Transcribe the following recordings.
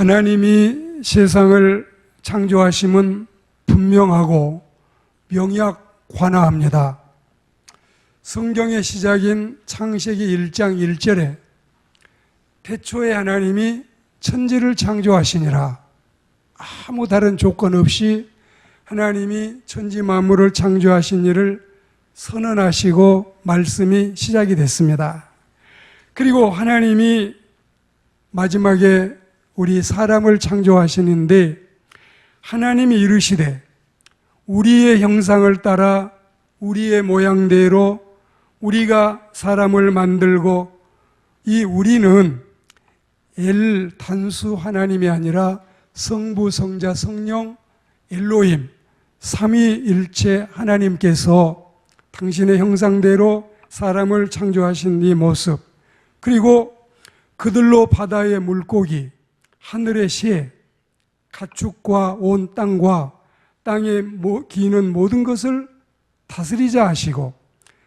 하나님이 세상을 창조하심은 분명하고 명약관화합니다. 성경의 시작인 창세기 1장 1절에 태초에 하나님이 천지를 창조하시니라. 아무 다른 조건 없이 하나님이 천지 만물을 창조하신 일을 선언하시고 말씀이 시작이 됐습니다. 그리고 하나님이 마지막에 우리 사람을 창조하시는데 하나님이 이르시되 우리의 형상을 따라 우리의 모양대로 우리가 사람을 만들고, 이 우리는 단수 하나님이 아니라 성부, 성자, 성령, 엘로힘 삼위일체 하나님께서 당신의 형상대로 사람을 창조하신 이 모습, 그리고 그들로 바다의 물고기, 하늘의 새, 가축과 온 땅과 땅에 기는 모든 것을 다스리자 하시고,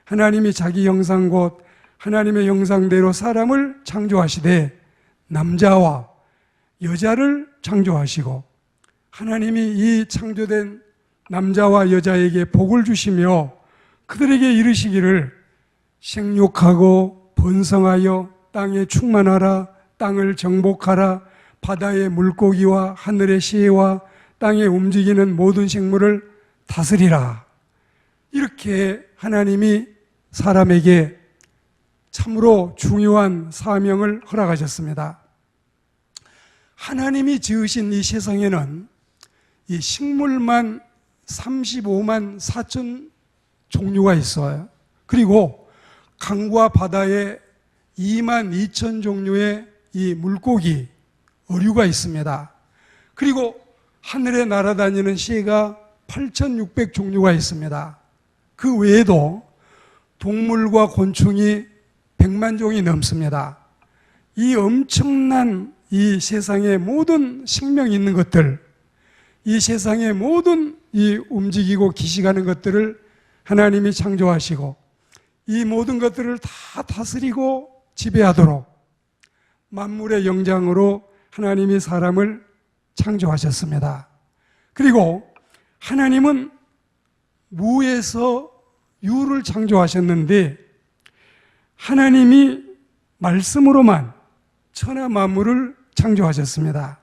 하나님이 자기 형상 곧 하나님의 형상대로 사람을 창조하시되 남자와 여자를 창조하시고, 하나님이 이 창조된 남자와 여자에게 복을 주시며 그들에게 이르시기를 생육하고 번성하여 땅에 충만하라, 땅을 정복하라, 바다의 물고기와 하늘의 새와 땅에 움직이는 모든 생물을 다스리라. 이렇게 하나님이 사람에게 참으로 중요한 사명을 허락하셨습니다. 하나님이 지으신 이 세상에는 이 식물만 35만 4천 종류가 있어요. 그리고 강과 바다에 2만 2천 종류의 이 물고기, 어류가 있습니다. 그리고 하늘에 날아다니는 새가 8,600 종류가 있습니다. 그 외에도 동물과 곤충이 100만 종이 넘습니다. 이 엄청난 이 세상의 모든 생명 있는 것들, 이 세상의 모든 이 움직이고 기시가는 것들을 하나님이 창조하시고 이 모든 것들을 다 다스리고 지배하도록 만물의 영장으로 하나님이 사람을 창조하셨습니다. 그리고 하나님은 무에서 유를 창조하셨는데 하나님이 말씀으로만 천하 만물을 창조하셨습니다.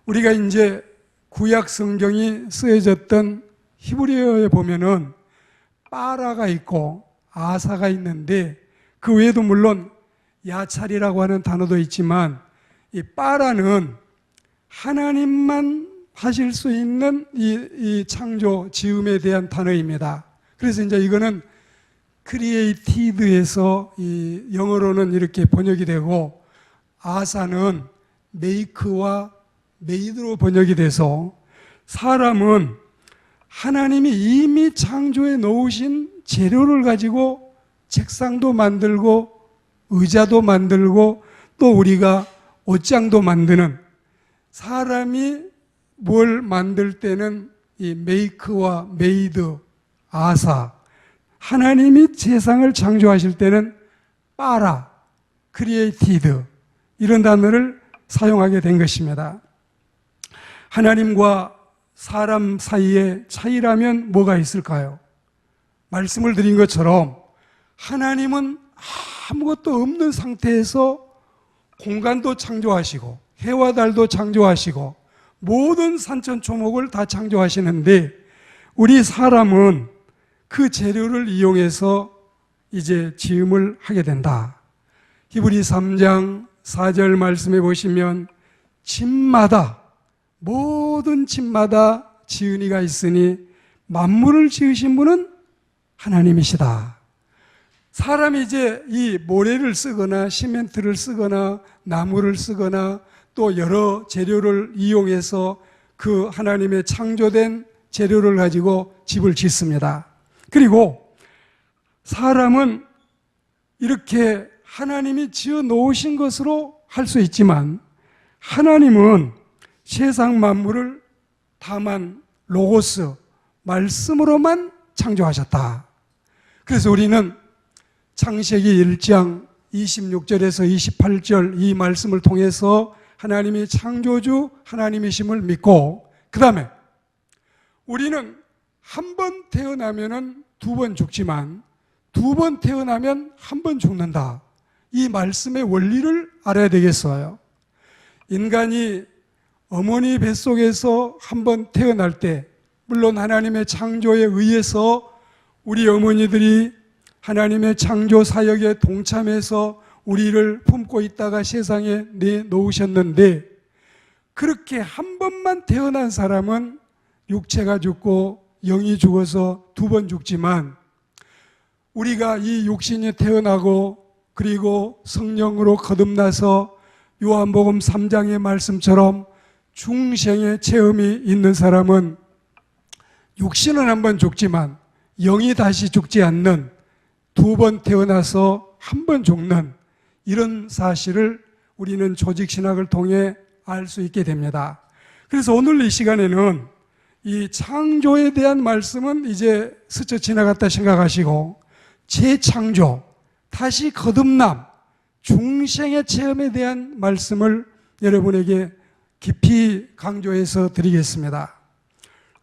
우리가 이제 구약 성경이 쓰여졌던 히브리어에 보면은 빠라가 있고 아사가 있는데 그 외에도 물론 야찰이라고 하는 단어도 있지만 이 빠라는 하나님만 하실 수 있는 이 창조, 지음에 대한 단어입니다. 그래서 이제 이거는 크리에이티드에서 이 영어로는 이렇게 번역이 되고, 아사는 메이크와 메이드로 번역이 돼서 사람은 하나님이 이미 창조해 놓으신 재료를 가지고 책상도 만들고 의자도 만들고 또 우리가 옷장도 만드는, 사람이 뭘 만들 때는 이 메이크와 메이드, 아사, 하나님이 세상을 창조하실 때는 빠라, 크리에이티드 이런 단어를 사용하게 된 것입니다. 하나님과 사람 사이의 차이라면 뭐가 있을까요? 말씀을 드린 것처럼 하나님은 아무것도 없는 상태에서 공간도 창조하시고 해와 달도 창조하시고 모든 산천초목을 다 창조하시는데 우리 사람은 그 재료를 이용해서 이제 지음을 하게 된다. 히브리 3장 4절 말씀해 보시면 집마다, 모든 집마다 지은이가 있으니 만물을 지으신 분은 하나님이시다. 사람이 이제 이 모래를 쓰거나 시멘트를 쓰거나 나무를 쓰거나 또 여러 재료를 이용해서 그 하나님의 창조된 재료를 가지고 집을 짓습니다. 그리고 사람은 이렇게 하나님이 지어 놓으신 것으로 할 수 있지만 하나님은 세상 만물을 다만 로고스, 말씀으로만 창조하셨다. 그래서 우리는 창세기 1장 26절에서 28절 이 말씀을 통해서 하나님이 창조주 하나님이심을 믿고, 그 다음에 우리는 한 번 태어나면은 두 번 죽지만 두 번 태어나면 한 번 죽는다. 이 말씀의 원리를 알아야 되겠어요. 인간이 어머니 뱃속에서 한 번 태어날 때, 물론 하나님의 창조에 의해서 우리 어머니들이 하나님의 창조 사역에 동참해서 우리를 품고 있다가 세상에 내놓으셨는데, 그렇게 한 번만 태어난 사람은 육체가 죽고 영이 죽어서 두 번 죽지만, 우리가 이 육신이 태어나고 그리고 성령으로 거듭나서 요한복음 3장의 말씀처럼 중생의 체험이 있는 사람은 육신은 한 번 죽지만 영이 다시 죽지 않는, 두 번 태어나서 한 번 죽는, 이런 사실을 우리는 조직신학을 통해 알 수 있게 됩니다. 그래서 오늘 이 시간에는 이 창조에 대한 말씀은 이제 스쳐 지나갔다 생각하시고, 재창조, 다시 거듭남, 중생의 체험에 대한 말씀을 여러분에게 깊이 강조해서 드리겠습니다.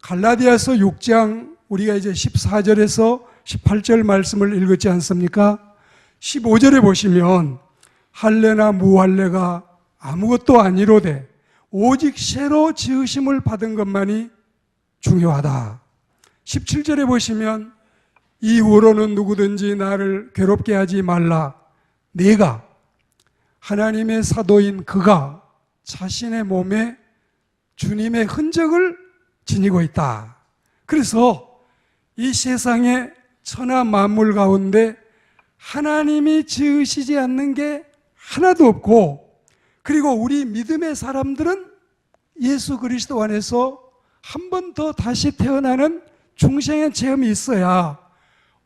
갈라디아서 6장, 우리가 이제 14절에서 18절 말씀을 읽었지 않습니까? 15절에 보시면 할례나 무할례가 아무것도 아니로되 오직 새로 지으심을 받은 것만이 중요하다. 17절에 보시면 이후로는 누구든지 나를 괴롭게 하지 말라. 내가 하나님의 사도인 그가 자신의 몸에 주님의 흔적을 지니고 있다. 그래서 이 세상의 천하 만물 가운데 하나님이 지으시지 않는 게 하나도 없고, 그리고 우리 믿음의 사람들은 예수 그리스도 안에서 한 번 더 다시 태어나는 중생의 체험이 있어야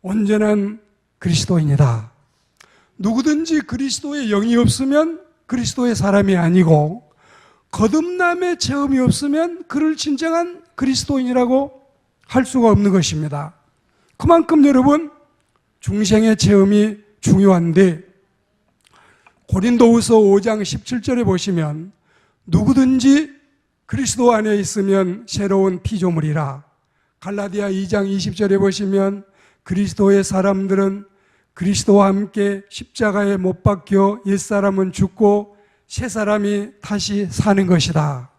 온전한 그리스도인이다. 누구든지 그리스도의 영이 없으면 그리스도의 사람이 아니고, 거듭남의 체험이 없으면 그를 진정한 그리스도인이라고 할 수가 없는 것입니다. 그만큼 여러분, 중생의 체험이 중요한데, 고린도후서 5장 17절에 보시면 누구든지 그리스도 안에 있으면 새로운 피조물이라. 갈라디아 2장 20절에 보시면 그리스도의 사람들은 그리스도와 함께 십자가에 못 박혀 옛사람은 죽고 새 사람이 다시 사는 것이다.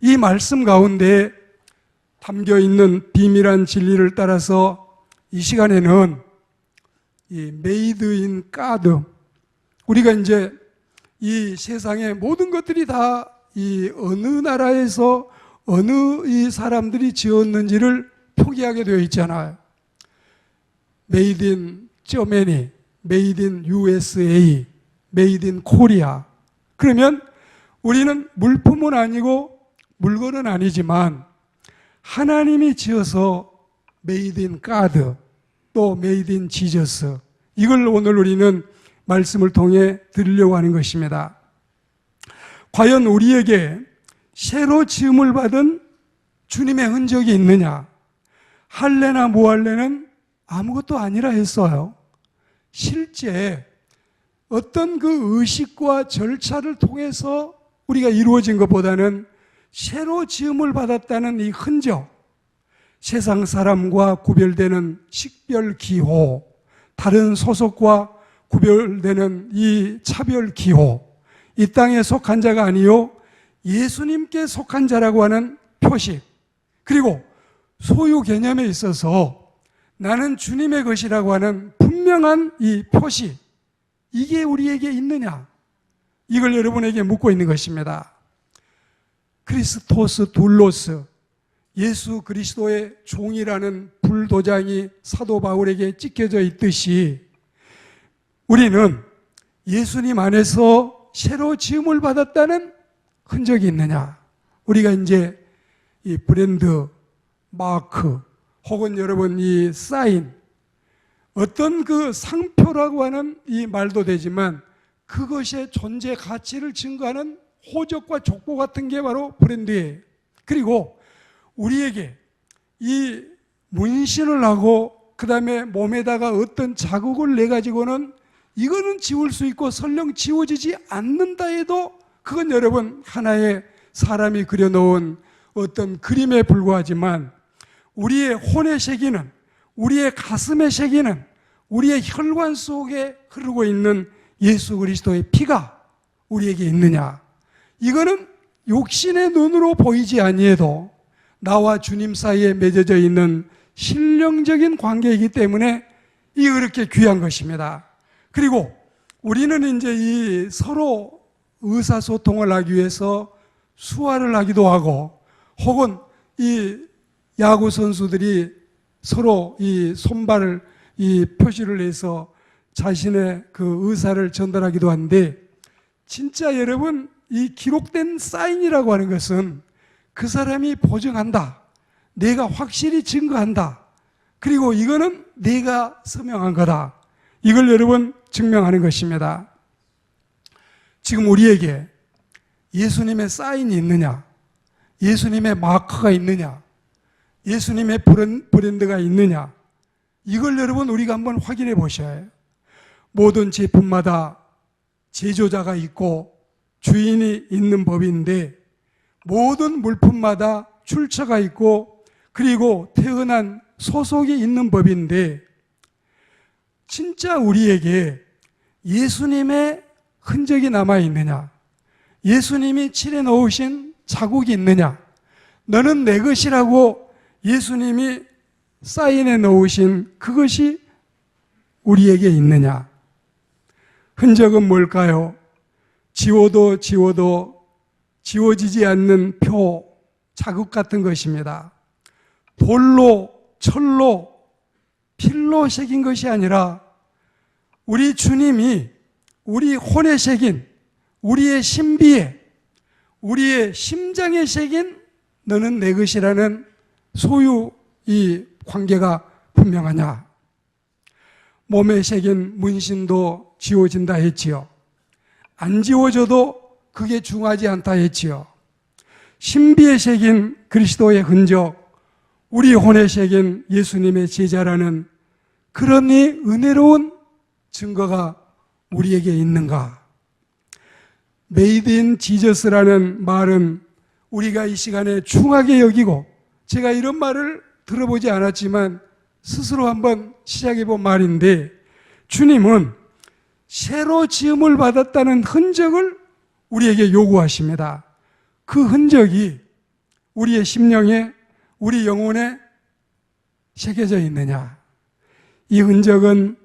이 말씀 가운데 담겨 있는 비밀한 진리를 따라서 이 시간에는 이 메이드 인 가드, 우리가 이제 이 세상의 모든 것들이 다 이 어느 나라에서 어느 이 사람들이 지었는지를 표기하게 되어 있잖아요. 메이드 인 저머니, 메이드 인 USA, 메이드 인 코리아. 그러면 우리는 물품은 아니고 물건은 아니지만 하나님이 지어서 메이드 인 가드, 또 메이드 인 지저스, 이걸 오늘 우리는 말씀을 통해 드리려고 하는 것입니다. 과연 우리에게 새로 지음을 받은 주님의 흔적이 있느냐? 할례나 무할례는 아무것도 아니라 했어요. 실제 어떤 그 의식과 절차를 통해서 우리가 이루어진 것보다는 새로 지음을 받았다는 이 흔적, 세상 사람과 구별되는 식별 기호, 다른 소속과 구별되는 이 차별 기호, 이 땅에 속한 자가 아니요 예수님께 속한 자라고 하는 표식, 그리고 소유 개념에 있어서 나는 주님의 것이라고 하는 분명한 이 표식, 이게 우리에게 있느냐? 이걸 여러분에게 묻고 있는 것입니다. 크리스토스 둘로스, 예수 그리스도의 종이라는 불도장이 사도 바울에게 찍혀져 있듯이 우리는 예수님 안에서 새로 지음을 받았다는 흔적이 있느냐? 우리가 이제 이 브랜드, 마크, 혹은 여러분 이 사인, 어떤 그 상표라고 하는 이 말도 되지만 그것의 존재 가치를 증거하는 호적과 족보 같은 게 바로 브랜드예요. 그리고 우리에게 이 문신을 하고 그 다음에 몸에다가 어떤 자국을 내 가지고는 이거는 지울 수 있고 설령 지워지지 않는다 해도 그건 여러분 하나의 사람이 그려놓은 어떤 그림에 불과하지만 우리의 혼에 새기는, 우리의 가슴에 새기는, 우리의 혈관 속에 흐르고 있는 예수 그리스도의 피가 우리에게 있느냐? 이거는 육신의 눈으로 보이지 아니해도 나와 주님 사이에 맺어져 있는 신령적인 관계이기 때문에 이 그렇게 귀한 것입니다. 그리고 우리는 이제 이 서로 의사소통을 하기 위해서 수화를 하기도 하고, 혹은 이 야구 선수들이 서로 이 손발을 이 표시를 해서 자신의 그 의사를 전달하기도 하는데, 진짜 여러분 이 기록된 사인이라고 하는 것은 그 사람이 보증한다, 내가 확실히 증거한다, 그리고 이거는 내가 서명한 거다, 이걸 여러분 증명하는 것입니다. 지금 우리에게 예수님의 사인이 있느냐, 예수님의 마크가 있느냐, 예수님의 브랜드가 있느냐, 이걸 여러분 우리가 한번 확인해 보셔야 해요. 모든 제품마다 제조자가 있고 주인이 있는 법인데, 모든 물품마다 출처가 있고 그리고 태어난 소속이 있는 법인데, 진짜 우리에게 예수님의 흔적이 남아있느냐, 예수님이 칠해 놓으신 자국이 있느냐, 너는 내 것이라고 예수님이 사인해 놓으신 그것이 우리에게 있느냐? 흔적은 뭘까요? 지워도 지워지지 않는 표, 자국 같은 것입니다. 돌로, 철로, 필로 새긴 것이 아니라 우리 주님이 우리 혼에 새긴, 우리의 신비에, 우리의 심장에 새긴 너는 내 것이라는 소유, 이 관계가 분명하냐? 몸에 새긴 문신도 지워진다 했지요. 안 지워져도 그게 중하지 않다 했지요. 신비에 새긴 그리스도의 흔적, 우리 혼에 새긴 예수님의 제자라는 그런 이 은혜로운 증거가 우리에게 있는가? 메이드 인 지저스라는 말은 우리가 이 시간에 중하게 여기고, 제가 이런 말을 들어보지 않았지만 스스로 한번 시작해 본 말인데, 주님은 새로 지음을 받았다는 흔적을 우리에게 요구하십니다. 그 흔적이 우리의 심령에, 우리 영혼에 새겨져 있느냐? 이 흔적은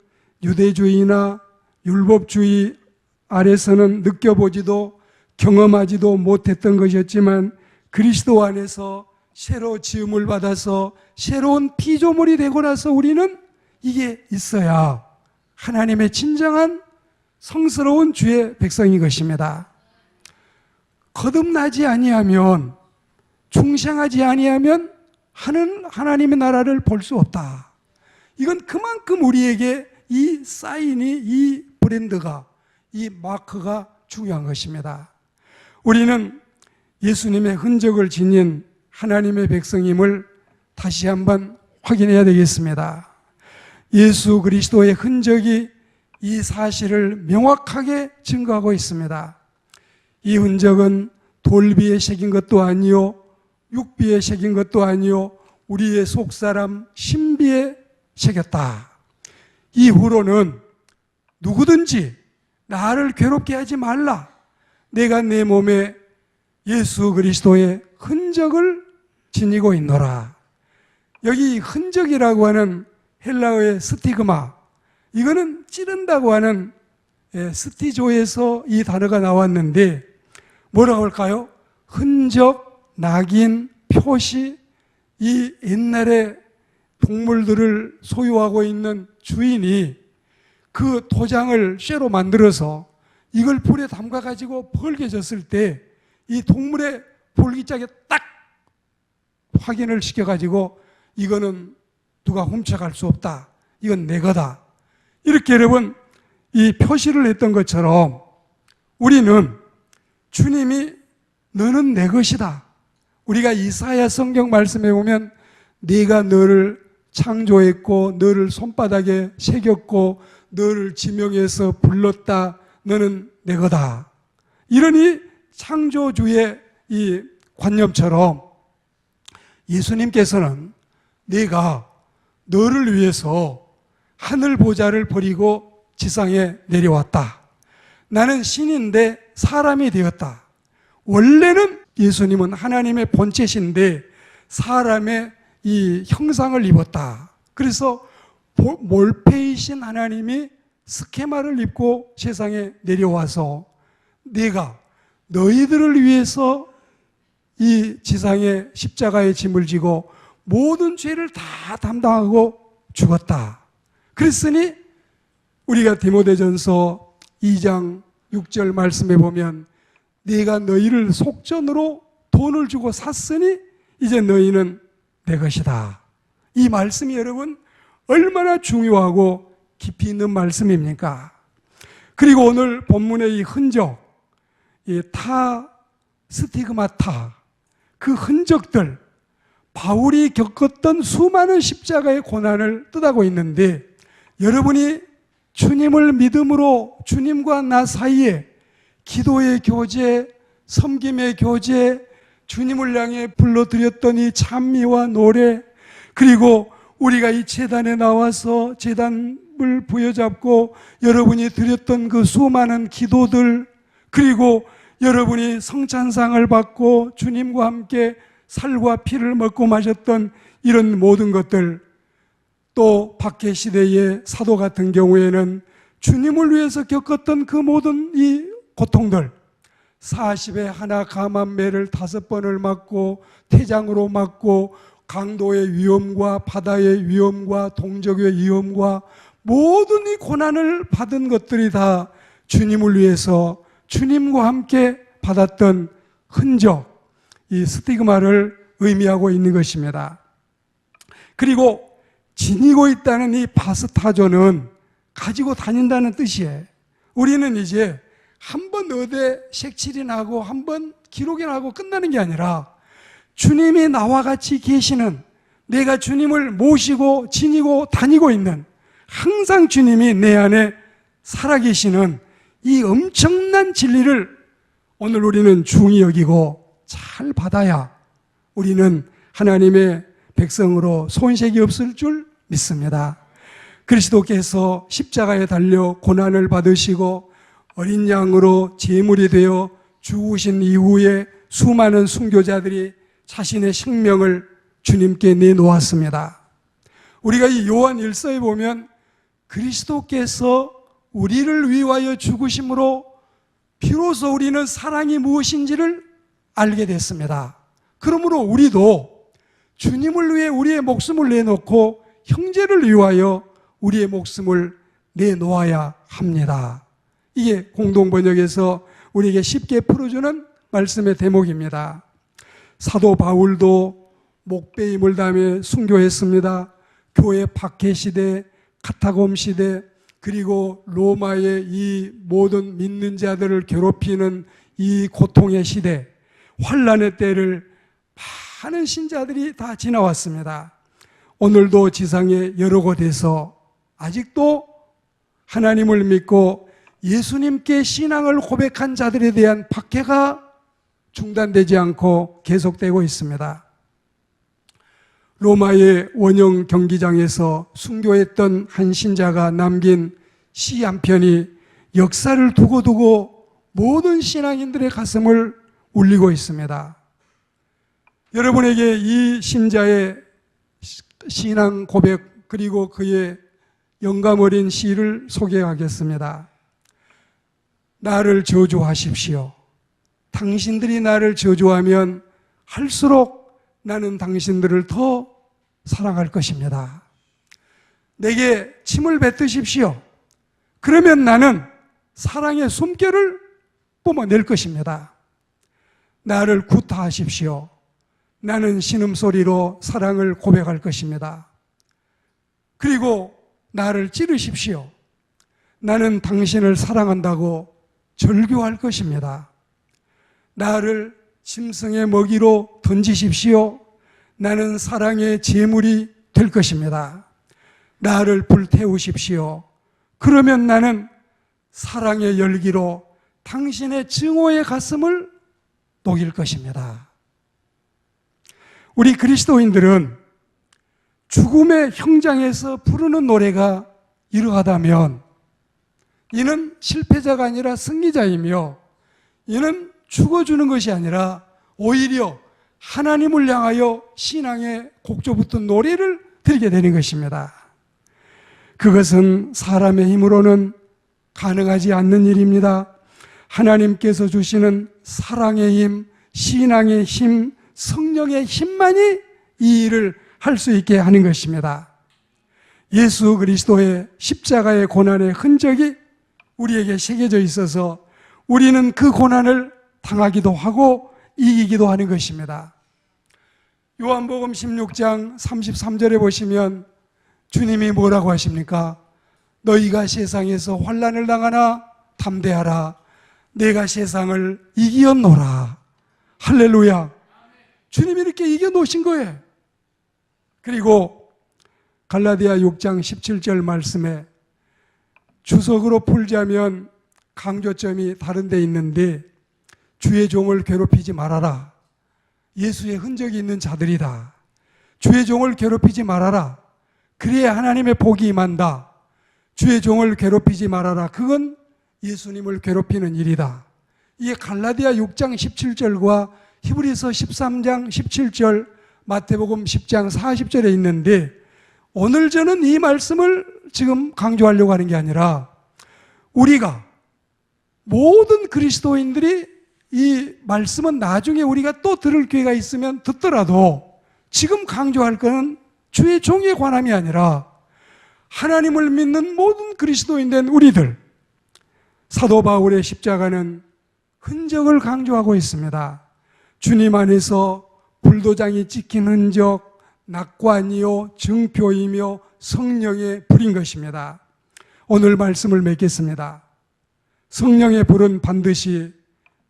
유대주의나 율법주의 아래서는 느껴보지도 경험하지도 못했던 것이었지만, 그리스도 안에서 새로 지음을 받아서 새로운 피조물이 되고 나서 우리는 이게 있어야 하나님의 진정한 성스러운 주의 백성인 것입니다. 거듭나지 아니하면, 충성하지 아니하면 하나님의 나라를 볼 수 없다. 이건 그만큼 우리에게 이 사인이, 이 브랜드가, 이 마크가 중요한 것입니다. 우리는 예수님의 흔적을 지닌 하나님의 백성임을 다시 한번 확인해야 되겠습니다. 예수 그리스도의 흔적이 이 사실을 명확하게 증거하고 있습니다. 이 흔적은 돌비에 새긴 것도 아니요, 육비에 새긴 것도 아니요, 우리의 속사람 신비에 새겼다. 이후로는 누구든지 나를 괴롭게 하지 말라. 내가 내 몸에 예수 그리스도의 흔적을 지니고 있노라. 여기 흔적이라고 하는 헬라어의 스티그마, 이거는 찌른다고 하는 스티조에서 이 단어가 나왔는데, 뭐라고 할까요? 흔적, 낙인, 표시. 이 옛날에 동물들을 소유하고 있는 주인이 그 도장을 쇠로 만들어서 이걸 불에 담가가지고 벌게졌을 때 이 동물의 볼기짝에 딱 확인을 시켜가지고 이거는 누가 훔쳐갈 수 없다, 이건 내 거다, 이렇게 여러분 이 표시를 했던 것처럼 우리는 주님이 너는 내 것이다. 우리가 이사야 성경 말씀에 보면 네가 너를 창조했고 너를 손바닥에 새겼고 너를 지명해서 불렀다, 너는 내 거다, 이러니 창조주의 이 관념처럼 예수님께서는 내가 너를 위해서 하늘 보좌를 버리고 지상에 내려왔다. 나는 신인데 사람이 되었다. 원래는 예수님은 하나님의 본체신데 사람의 이 형상을 입었다. 그래서 몰페이신 하나님이 스케마를 입고 세상에 내려와서 내가 너희들을 위해서 이 지상의 십자가의 짐을 지고 모든 죄를 다 담당하고 죽었다. 그랬으니 우리가 디모데전서 2장 6절 말씀에 보면 내가 너희를 속전으로 돈을 주고 샀으니 이제 너희는 내 것이다. 이 말씀이 여러분 얼마나 중요하고 깊이 있는 말씀입니까? 그리고 오늘 본문의 이 흔적, 이 스티그마타, 그 흔적들, 바울이 겪었던 수많은 십자가의 고난을 뜻하고 있는데 여러분이 주님을 믿음으로 주님과 나 사이에 기도의 교제, 섬김의 교제, 주님을 향해 불러드렸던 이 찬미와 노래, 그리고 우리가 이 제단에 나와서 제단을 부여잡고 여러분이 드렸던 그 수많은 기도들, 그리고 여러분이 성찬상을 받고 주님과 함께 살과 피를 먹고 마셨던 이런 모든 것들, 또 박해 시대의 사도 같은 경우에는 주님을 위해서 겪었던 그 모든 이 고통들, 40에 하나 감한 매를 5번을 맞고 태장으로 맞고 강도의 위험과 바다의 위험과 동족의 위험과 모든 이 고난을 받은 것들이 다 주님을 위해서 주님과 함께 받았던 흔적, 이 스티그마를 의미하고 있는 것입니다. 그리고 지니고 있다는 이 바스타조는 가지고 다닌다는 뜻이에요. 우리는 이제 한번 의대 색칠이나 하고 한번 기록이나 하고 끝나는 게 아니라 주님이 나와 같이 계시는, 내가 주님을 모시고 지니고 다니고 있는, 항상 주님이 내 안에 살아계시는 이 엄청난 진리를 오늘 우리는 중히 여기고 잘 받아야 우리는 하나님의 백성으로 손색이 없을 줄 믿습니다. 그리스도께서 십자가에 달려 고난을 받으시고 어린 양으로 제물이 되어 죽으신 이후에 수많은 순교자들이 자신의 생명을 주님께 내놓았습니다. 우리가 이 요한 1서에 보면 그리스도께서 우리를 위하여 죽으심으로 비로소 우리는 사랑이 무엇인지를 알게 됐습니다. 그러므로 우리도 주님을 위해 우리의 목숨을 내놓고 형제를 위하여 우리의 목숨을 내놓아야 합니다. 이게 공동번역에서 우리에게 쉽게 풀어주는 말씀의 대목입니다. 사도 바울도 목베임을 당해 순교했습니다. 교회 박해 시대, 카타콤 시대, 그리고 로마의 이 모든 믿는 자들을 괴롭히는 이 고통의 시대, 환난의 때를 많은 신자들이 다 지나왔습니다. 오늘도 지상의 여러 곳에서 아직도 하나님을 믿고 예수님께 신앙을 고백한 자들에 대한 박해가 중단되지 않고 계속되고 있습니다. 로마의 원형 경기장에서 순교했던 한 신자가 남긴 시 한 편이 역사를 두고두고 모든 신앙인들의 가슴을 울리고 있습니다. 여러분에게 이 신자의 신앙 고백 그리고 그의 영감 어린 시를 소개하겠습니다. 나를 저주하십시오. 당신들이 나를 저주하면 할수록 나는 당신들을 더 사랑할 것입니다. 내게 침을 뱉으십시오. 그러면 나는 사랑의 숨결을 뿜어낼 것입니다. 나를 구타하십시오. 나는 신음소리로 사랑을 고백할 것입니다. 그리고 나를 찌르십시오. 나는 당신을 사랑한다고 절규할 것입니다. 나를 짐승의 먹이로 던지십시오. 나는 사랑의 제물이 될 것입니다. 나를 불태우십시오. 그러면 나는 사랑의 열기로 당신의 증오의 가슴을 녹일 것입니다. 우리 그리스도인들은 죽음의 형장에서 부르는 노래가 이러하다면 이는 실패자가 아니라 승리자이며 이는 죽어주는 것이 아니라 오히려 하나님을 향하여 신앙의 곡조 붙은 노래를 드리게 되는 것입니다. 그것은 사람의 힘으로는 가능하지 않는 일입니다. 하나님께서 주시는 사랑의 힘, 신앙의 힘, 성령의 힘만이 이 일을 할 수 있게 하는 것입니다. 예수 그리스도의 십자가의 고난의 흔적이 우리에게 새겨져 있어서 우리는 그 고난을 당하기도 하고 이기기도 하는 것입니다. 요한복음 16장 33절에 보시면 주님이 뭐라고 하십니까? 너희가 세상에서 환난을 당하나 담대하라. 내가 세상을 이기었노라. 할렐루야. 주님이 이렇게 이겨놓으신 거예요. 그리고 갈라디아 6장 17절 말씀에 주석으로 풀자면 강조점이 다른 데 있는데 주의 종을 괴롭히지 말아라. 예수의 흔적이 있는 자들이다. 주의 종을 괴롭히지 말아라. 그래야 하나님의 복이 임한다. 주의 종을 괴롭히지 말아라. 그건 예수님을 괴롭히는 일이다. 이게 갈라디아 6장 17절과 히브리서 13장 17절, 마태복음 10장 40절에 있는데 오늘 저는 이 말씀을 지금 강조하려고 하는 게 아니라 우리가 모든 그리스도인들이 이 말씀은 나중에 우리가 또 들을 기회가 있으면 듣더라도 지금 강조할 것은 주의 종에 관함이 아니라 하나님을 믿는 모든 그리스도인 된 우리들, 사도 바울의 십자가는 흔적을 강조하고 있습니다. 주님 안에서 불도장이 찍힌 흔적, 낙관이요 증표이며 성령의 불인 것입니다. 오늘 말씀을 맺겠습니다. 성령의 불은 반드시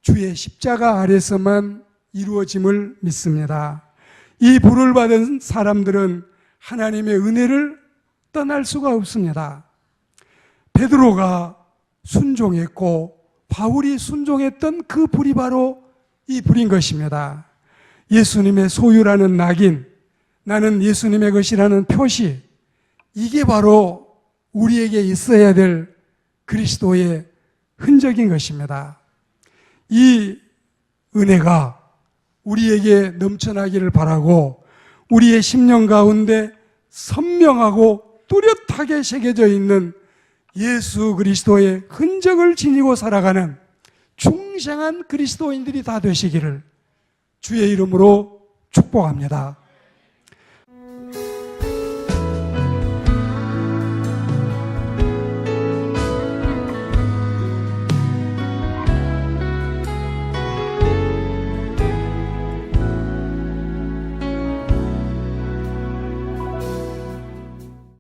주의 십자가 아래서만 이루어짐을 믿습니다. 이 불을 받은 사람들은 하나님의 은혜를 떠날 수가 없습니다. 베드로가 순종했고 바울이 순종했던 그 불이 바로 이 불인 것입니다. 예수님의 소유라는 낙인, 나는 예수님의 것이라는 표시, 이게 바로 우리에게 있어야 될 그리스도의 흔적인 것입니다. 이 은혜가 우리에게 넘쳐나기를 바라고 우리의 심령 가운데 선명하고 뚜렷하게 새겨져 있는 예수 그리스도의 흔적을 지니고 살아가는 충성한 그리스도인들이 다 되시기를 주의 이름으로 축복합니다.